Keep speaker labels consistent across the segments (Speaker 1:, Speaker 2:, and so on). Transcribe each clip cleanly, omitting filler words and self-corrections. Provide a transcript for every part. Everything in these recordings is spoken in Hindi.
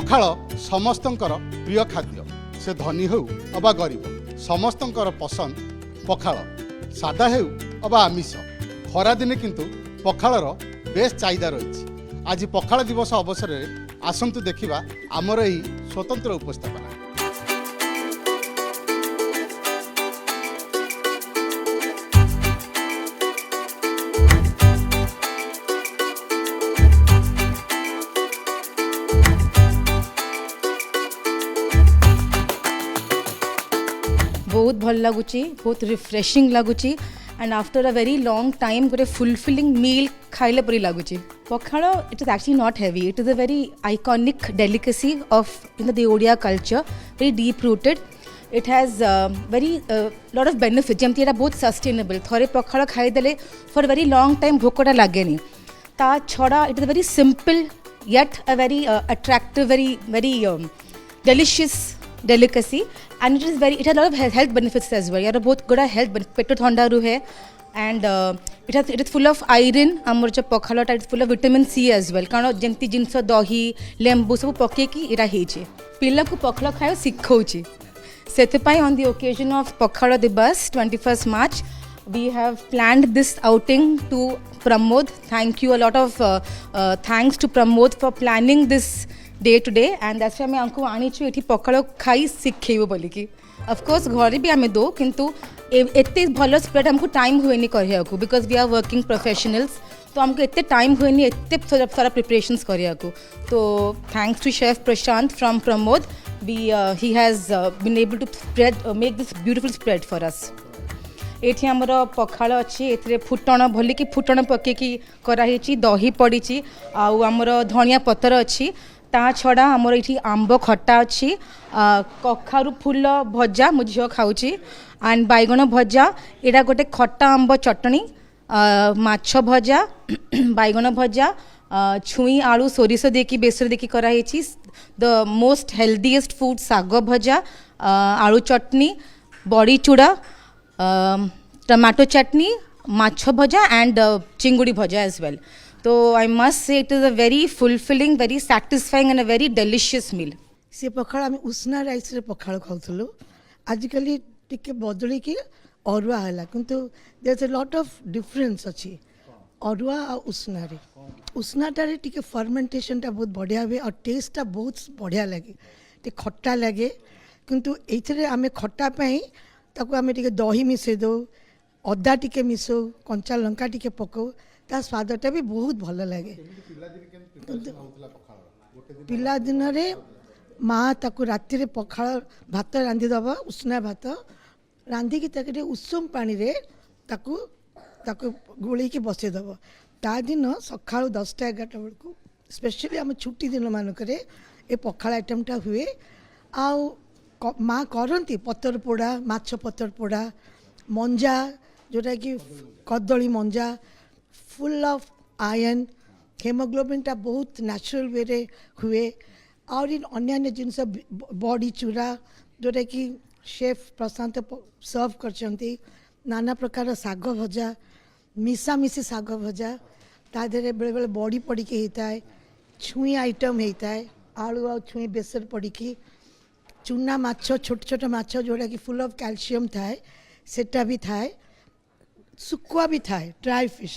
Speaker 1: पखाल समस्तंकर प्रिय खाद्य से धनी हो अबा गरीब समस्तंकर पसंद पखाल सादा हो अबा आमिष खरा दिने किंतु पखालर बेस चाहिदा रही। आज पखाल दिवस अवसर में आसंतु देखिबा आमर एही स्वतंत्र उपस्थापना।
Speaker 2: बहुत भल लगुच बहुत रिफ्रेशिंग लगुच and after a very long time गोटे फुलफिलिंग मील खाइले परी लगुच। Pakhala it is actually not heavy, it is a very iconic delicacy of the Odia culture, very deep rooted. It has very lot of benefit जमती एटा बहुत सस्टेनेबल थोड़े पखाल खाईदे फॉर वेरी लॉन्ग टाइम भोकटा लगे ता छड़ा it is very simple yet a very attractive very very delicious delicacy and it has a lot of health benefits as well. यार बहुत गुड़ा हेल्थ पेट ठंडा रुहे and it is full of iron. आमर जो पखालटा it is full of vitamin C as well कारण जमती जिनस दही लेंबू सब पकेकी इरा हेचे पिला को पखाल खाय सिखौची सेतपाई on the occasion of Pakhala Divas 21st March we have planned this outing to Pramod. Thank you a lot of thanks to Pramod for planning this day to day and that's why आमको आनीचु एठी पखाल खाई शिखेबो बोलिकी। ऑफ कोर्स घर भी आमे दो किंतु एते भल स्प्रेड हमको टाइम हुएनी करिया को because we are working professionals तो हमको एते टाइम हुएनी एते सारा प्रिपरेशंस करिया को। तो thanks to chef Prashant from Pramod he has been able to spread make this beautiful spread for us. एठी हमर पखाल अच्छी एथिरे फुटण भलिकी फुटण पकेकी कराही दही पड़ी आउ हमर धनिया पतर अच्छी ता छड़ा आमर ये आंब खट्टा अच्छी कखारू फूल भजा मो झील खाऊँगी एंड बैगण भजा यहाँ गोटे खट्टा आंब चटनी माछ भजा बैगण भजा छुई आलू सोरिष देकी बेसर देकी कराई द मोस्ट हेल्दीएस्ट फूड साग भजा आलू चटनी बड़ी चूड़ा टमाटो चटनी माछ भजा एंड चिंगुड़ी भजा एज वेल। तो I must say it is a very fulfilling very satisfying and a very delicious meal.
Speaker 3: से पखाल आम उसना राइस रे पखाल खाऊलु आजिकल टिके बदली की अरुआ है किंतु there is a lot of difference अच्छी अरुआ और उसना रे उसनाटारे टिके फर्मेंटेशन टा बहुत बढ़िया हुए और टेस्ट टा बहुत बढ़िया लगे टे खट्टा लगे किंतु एथिरे आमे खट्टा पई ताको आमे टिके दही मिसे दो अदा टिके मिसो कंचा लंका टिके पको ता स्वादटा भी बहुत भल लगे। पिला दिन रे माँ ताकू राति रे पखाल भात रांधि दबा उसना भात रांधिकी ताके उषुम पानी रे ताकू ताकू गोली की बसई दब ता दिन सका 10टा 11टा बेलू स्पेशली आम छुट्टी दिन मानक ए पखाल आइटमटा हुए आउ माँ करती पतर पोड़ा माछ पतर पोड़ा मंजा जोटा कि कदली मंजा फुल ऑफ आयरन हेमोग्लोबिन टा बहुत नेचुरल वे रे हुए और इन अन्य जिनस बड़ी चूरा जोटा कि शेफ प्रशांत सर्व करचंती नाना प्रकार साग भजा मिशामिशी साग भजा ता देहरे बेले बेले बड़ी पड़ी के होता है छुई आइटम होता है आलू और छुई बेसर पड़ी की चूना माछ छोट छोट माछ जोड़ा कि फुल ऑफ कैल्शियम थाए सेटा भी थाए सुकुआ भी थाए ड्राई फिश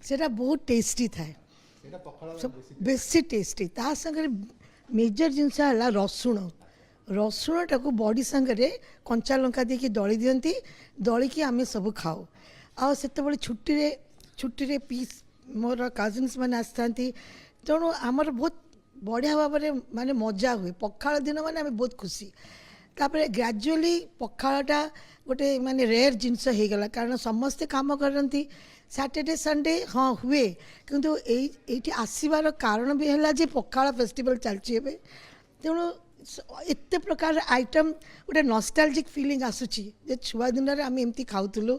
Speaker 3: सेटा बहुत टेस्टी थाए बेसी टेस्टी ता संगे मेजर जिनस है रसुण रसुण टाक बड़ी संगे कंचा लंका देकी दली दियंती दली की आमे सब खाओ आ सेते छुट्टी रे पीस मोर कजिन्स मैंने आसती तेणु आमर बहुत बढ़िया भाव में माने मजा हुए पखाल दिन माने आम बहुत खुशी तापर ग्रेजुअली पखालटा गोटे माने रेयर जिनस हो गला कारण समस्ते काम करती सैटरडे संडे हाँ हुए किंतु ये आसबार कारण भी है जे पखाल फेस्टिवल चलती तेणु एत प्रकार आइटम गोटे नॉस्टैल्जिक फीलिंग आसूची जे छुआ दिन में आम एमती खाऊलु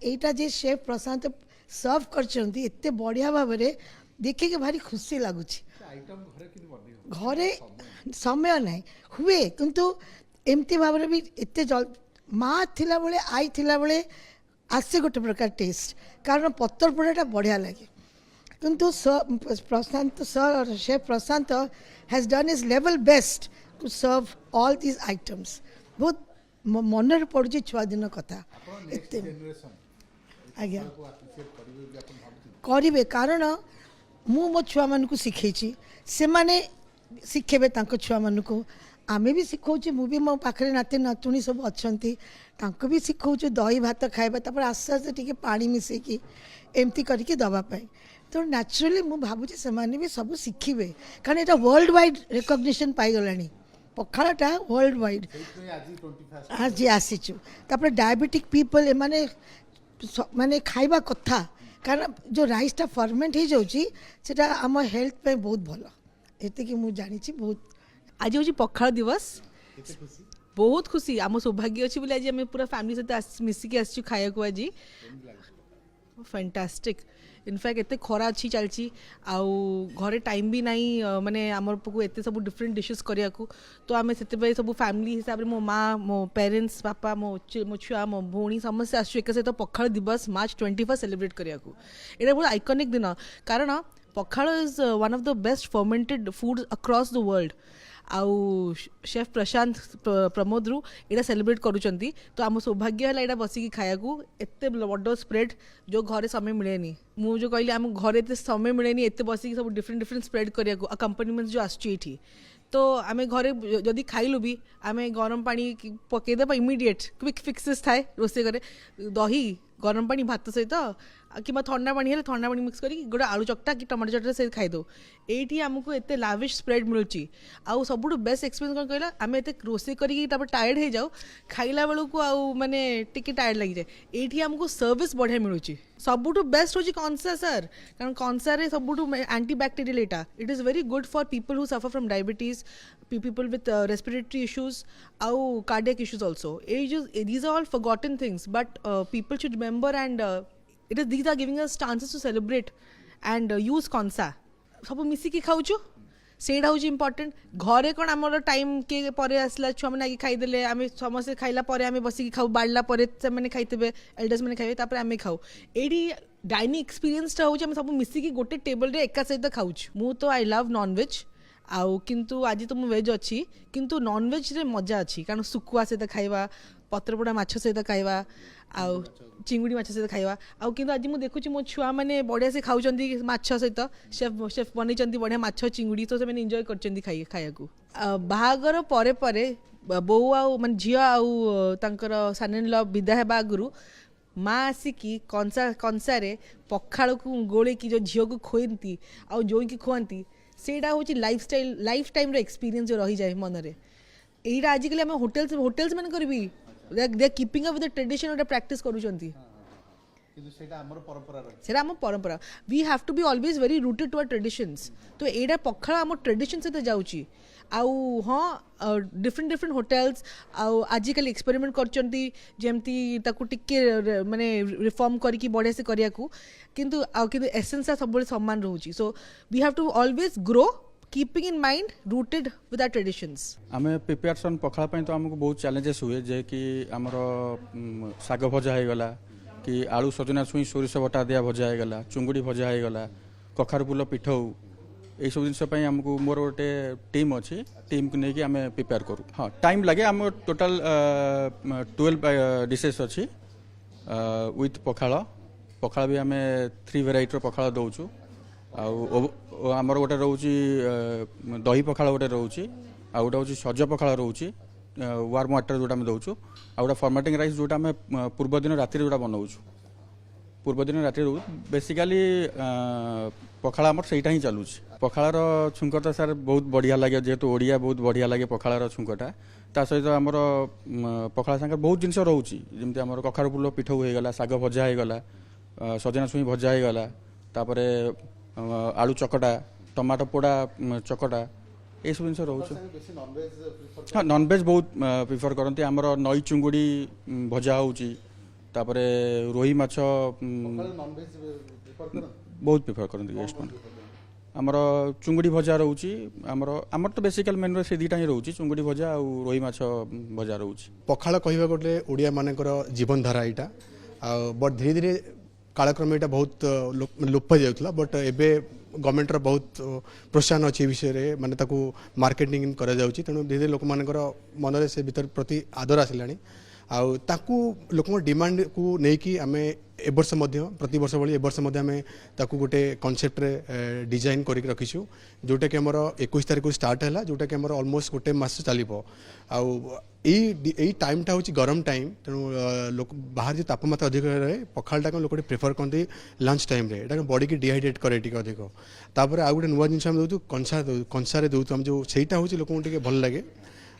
Speaker 3: एटा जे शेफ प्रशांत सर्व करते एत बढ़िया भाव में देखिए भारी खुशी लगुच घरे समय ना हुए किंतु एमती भाव में भी एत माँ थिला बेले आई थिला बेले आसे गोटे प्रकार टेस्ट कारण पत्तर पोड़ाटा बढ़िया लगे किंतु प्रशांत सर और chef Prashant has done his level best to serve all these items बहुत मन पड़ुची छुआ दिन कथा एते आज्ञा करिवे कारण मु मो छुआ मान को शिखेची से माने शिखेबे तांको छुआ मान को आमे भी शिखौचे मु भी मो पाखरे नाते नातुणी सब अच्छंती तांको भी शिखौचे दही भात खाइबा तापर आस्ते आस्ते टिके पानी मिसेकी एमती करके दबा पाए तो नेचुरली मु भाबुचे से माने भी सब शिखिबे कारण एटा वर्ल्ड वाइड रिकॉग्निशन पाई गलानी पखाळटा वर्ल्ड वाइड आज आसीचु तापर डायबिटिक पीपल माने माने खाइबा कथा कारण जो राइसटा फर्मेंट हो जाउची सेटा आम हेल्थ पे बहुत भलो एते कि मु जानी छी बहुत
Speaker 4: आज हूँ पखाड़ दिवस बहुत खुशी आम सौभाग्य अच्छी बोले आज आम पूरा फैमिली सहित मिसिकी आसचु खाया को आज फैंटास्टिक इनफैक्ट एते खरा अच्छी चलची आउ घरे टाइम भी नहीं माने आमर पकु एते सब डिफरेंट डिशेस करिया को तो आम से सब फैमिली हिसाब रे मो माँ मो पेरेंट्स पापा मो छुआ मो भौणी समस्त आसचु एक सहित पखाड़ दिवस मार्च 21 सेलिब्रेट करिया को एटा बहुत आइकॉनिक दिन कारण pakhal is one of the best fermented food across the world आउ शेफ प्रशांत प्रमोद रु एटा सेलिब्रेट करूचंती तो आम सौभाग्य है एटा बसिकी खाया को एते बड़ स्प्रेड जो घरे समय मिलेनी मु जो कहली आम घरे एते समय मिलेनी एते बसिकी सब डिफरेंट डिफरेंट स्प्रेड करिया को अकम्पनीमेंट जो आसची एठी तो आम घरे जदि खाइलु भी आम गरम पानी पकईदेबा इमिडिएट क्विक फिक्सेस थाए रोसे करे दही गरम पानी भात सहित कि ठंडा पानी है ठंडा पानी मिक्स करके गोटे आलू चकटा कि टमाटो चकटा से खाईदे ये आमको एत लाविश स्प्रेड मिलूँ आउ सब बेस्ट एक्सपीरियंस कौन कहला आम एत रोसे करके टायर्ड हो जाऊ खाइला बेलू आउ माने टिके टायर्ड लगी जाए ये आमको सर्विस बढ़िया मिलूँ सबुठु बेस्ट हूँ कंसा सर कारण कंसार सबुठु एंटीबैक्टेरियल एटा it is very good for people who suffer from diabetes people with respiratory issues आउ cardiac issues also these are all forgotten things but people should remember and it is these are giving us chances to celebrate and use कंसा सब मिसिकी खाऊचु सेटा हूँ इम्पोर्टेंट घरे कौन आम टाइम किए पर आसला छुआ मैंने आगे खाईदे आम समस्त खाइला आम बसिकी खाऊ बाढ़ला से खाइबे एल्डर्स मैंने खाइबे तापर आम खाऊ ये डाइनिंग एक्सपीरियंसटा हूँ आम सब मिसिकी गोटे टेबल रे एका सहित खाऊछु मु तो आई लव नॉनवेज आउ किंतु आज तो मुझे वेज अच्छी किंतु नॉनवेज रे मजा अच्छी कारण सुकुआ सहित खाइबा पत्रपोड़ा माछ सहित खाइबा आउ चिंगुड़ी माछ सहित खाइबा आउ किंतु आज मुझे देखुची मो छुआ मैंने बढ़िया से खाऊचंदी माछ सहित शेफ बनईचंदी बढ़िया माछ चिंगुड़ी तो से एंजॉय करचंदी खाइया को बाहागर परे परे बो आउ माने झियो आउ तांकर सन इन लॉ विदा हेबा आगुरु माँ आसिकी कंसारे पखाड़ को गोले की जो झील को खोती आउ जो कि खुआती सेटा हूँ लाइफ टाइम एक्सपीरियंस जो रही जाए मनरे यहीटा आजिकल आम होटेल्स मान कर भी they are keeping up with the tradition गोटे प्रैक्टिस करूछंती सेटा आम परंपरा we have to be always very rooted to our traditions तो एटा पखाड़ आम ट्रेडिशन सहित जाऊँगी आउ हाँ डिफरेंट होटेल्स आउ आजिकल एक्सपेरिमेंट करचंती जेमती ताकू टिके माने रिफॉर्म करके बढ़िया से करिया को किंतु एसेंस सब समान रोची so we have to always grow keeping in mind rooted with our traditions
Speaker 5: आम प्रिपेरेसन पखाड़ा तो आमको बहुत चैलेंजेस हुए जे कि आमर साग भजा हो गला कि आलू सजना छुई सोरिष बटा दिया भजा हो गला चुंगुड़ी भजा हो गला कखार फुल पिठौ ये सब जिनस आमको मोर गोटे टीम अच्छी टीम को लेकिन आम प्रिपेयर करूँ हाँ टाइम लगे आम टोटाल 12 डिशेस अच्छी विथ पखाड़ भी आम 3 वेराइटर पखाड़ दौचु आमर गोटे रोचे दही पखाड़ गोटे रोचे आ गोटे हूँ सज पखाड़ रोचे वार्म वाटर जोटा आम दौचु आ गोटे फर्मेटिंग राइस जोटा आम पूर्व दिन राति जोटा बनाऊँ पूर्व दिन राति बेसिकाली पखाड़ आमर सहीटा ही चलुच पखाड़ छुंकटा सार बहुत बढ़िया लगे जेहेतु ओडिया बहुत बढ़िया लगे पखाड़ छुंकटा ता सहित आमर पखाड़ सागर बहुत जिनस रोचे जमी आम कखार फुल पिठौ होगला साग भजा होगला सजना छुई भजा होगला तापर आलू चकटा टमाटो पोड़ा चकटा ये सब जिन रोचे हाँ नॉनवेज बहुत प्रिफर करते आमर नई चुंगुड़ी भजा होची तापरे रोही माछ बहुत प्रिफर करते गेस्ट मैंने आमर चुंगुड़ी भजा रोची आमर तो बेसिकल मेन्यू से दुटा ही रोची चुंगुड़ी भजा और रोही माछ भजा रोची
Speaker 6: पखाड़ कहवा गोटे ओडिया मानकर जीवन धारा यहाँ बट धीरे धीरे कालक्रमे यहाँ बहुत लोप जाऊला बट एबे गवर्नमेंट बहुत प्रोत्साहन अच्छी विषय माने ताकू मार्केटिंग करा जाउची तेणु धीरे लोक मानकर मन से भीतर प्रति आदर आसिलानी आउ ताकू लोक डिमांड को लेकिन आम ए वर्ष प्रति वर्ष भाई ए वर्ष आम ताकू गोटे कनसेप्ट डिजाइन कर रखीचु जोटा कि आमर 21 तारीख को स्टार्ट है जोटा कि आमर ऑलमोस्ट गोटे मास चलो आई टाइमटा हूँ गरम टाइम तेणु लोक बाहर जो तापमात्रा अधिक रहे पखालटा लोक प्रिफर करते लंच टाइम रे बॉडी की डिहाइड्रेट करे टी अधिक तापर आउ गोटे नुआ जिन दौतु कंसारे दौतु आम जो सहीटा हूँ लोक भल लगे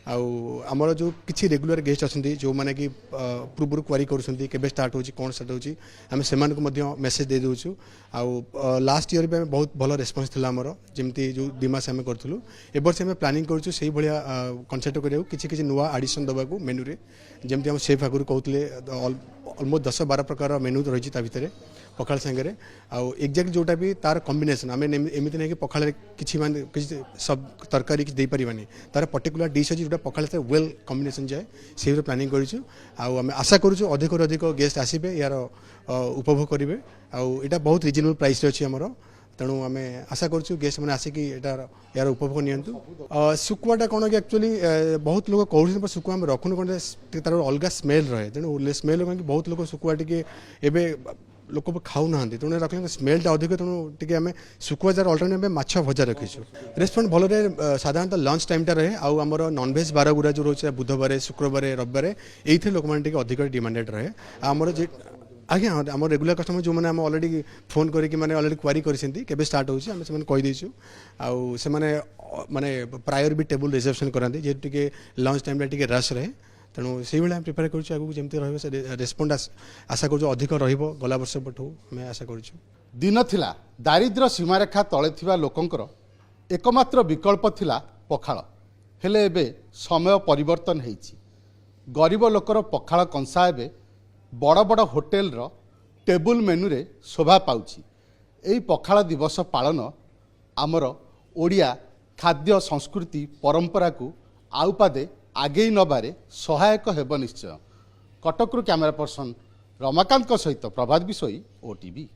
Speaker 6: आमर जो किसी रेगुलर गेस्ट अच्छा जो मैंने कि पूर्व क्वारी कर स्टार्ट हो कौन स्टार्ट होची आम से मेसेज दे दूँ आउ लास्ट ईयर भी आम बहुत भल रेस्पॉन्स था आमर जमी जो 2 मास आम करूँ ए वर्ष आम प्लानिंग करूँ से भाया कनसेप्ट करा किसी नुआ आडिशन देवाक मेनू रे जमी आम सेफ आगुरी कहते अलमोस्ट 10-12 प्रकार मेनू रही भितर पखाल सांगे आउ एक्जाक्ट जोटा भी तार कॉम्बिनेशन आम एमती नहीं कि पखाल किसी सब तरकारी किसी पारानी तार पर्टिकुलर डिश अच्छी जो पखाल वेल कॉम्बिनेशन जाए से प्लानिंग करूँ आम आशा करूँ अधिक अधिक गेस्ट आसबे यार उपभोग करेंगे आउ यहाँ बहुत रिजनेबल प्राइस अच्छी आमर तेणु आम आशा करूँ गेस्ट मैंने आसिक यार उपभोग नियंतु शुकुआटा कौन कि एक्चुअली बहुत लोग कहते शुकुआ आम रखुन कौन तार अलग स्मेल रहे तेणु स्मेल कहीं बहुत लोग शुकुआ टी लोक खाऊ ना तेणु रखले स्मेलटा अधिक तेणु टी आम शुकुआ जार अल्टरनेट माछ भजा रखीचु रेस्टोरेंट भल साधारणतः लंच टाइमटा रहे आउ आमर नॉनवेज बार गुड़ा जो रोचे बुधवार शुक्रवार रविवार ये लोक मैंने अधिक डिमांडेड रहे आमर आज्ञा हाँ आम रेगुलर कस्टमर जो मैंने आम अलरेडी फोन करके मैंने अलरेडी क्वारी कर स्टार्ट होची आम से कहीदेचु आउ से माने प्रायर भी टेबुल रिजर्वेशन कराते जेहेतु टी लंच टाइम टे रश रहे तेणु से भाई प्रिपेयर करूँ जमी रही रेस्पॉन्ड आशा करूँ अधिक रला वर्ष पठू आम आशा करूँ
Speaker 1: दिन थिला दारिद्र्य सीमारेखा तले थिबा लोकंकर एकमात्र विकल्प थिला पखाळ हेले एबे समय परिवर्तन हेइछि गरीब लोकर पखाळ कंसा एबे बड़ बड़ होटेल रो टेबुल मेनू रे शोभा पाउछि एई पखाळ दिवस पालन आमर ओडिया खाद्य संस्कृति परंपरा को आउ पादे आगे नबारे सहायक हेब निश्चय कटकरू कैमरा पर्सन रमाकांत सहित प्रभात बिशोई ओटीवी।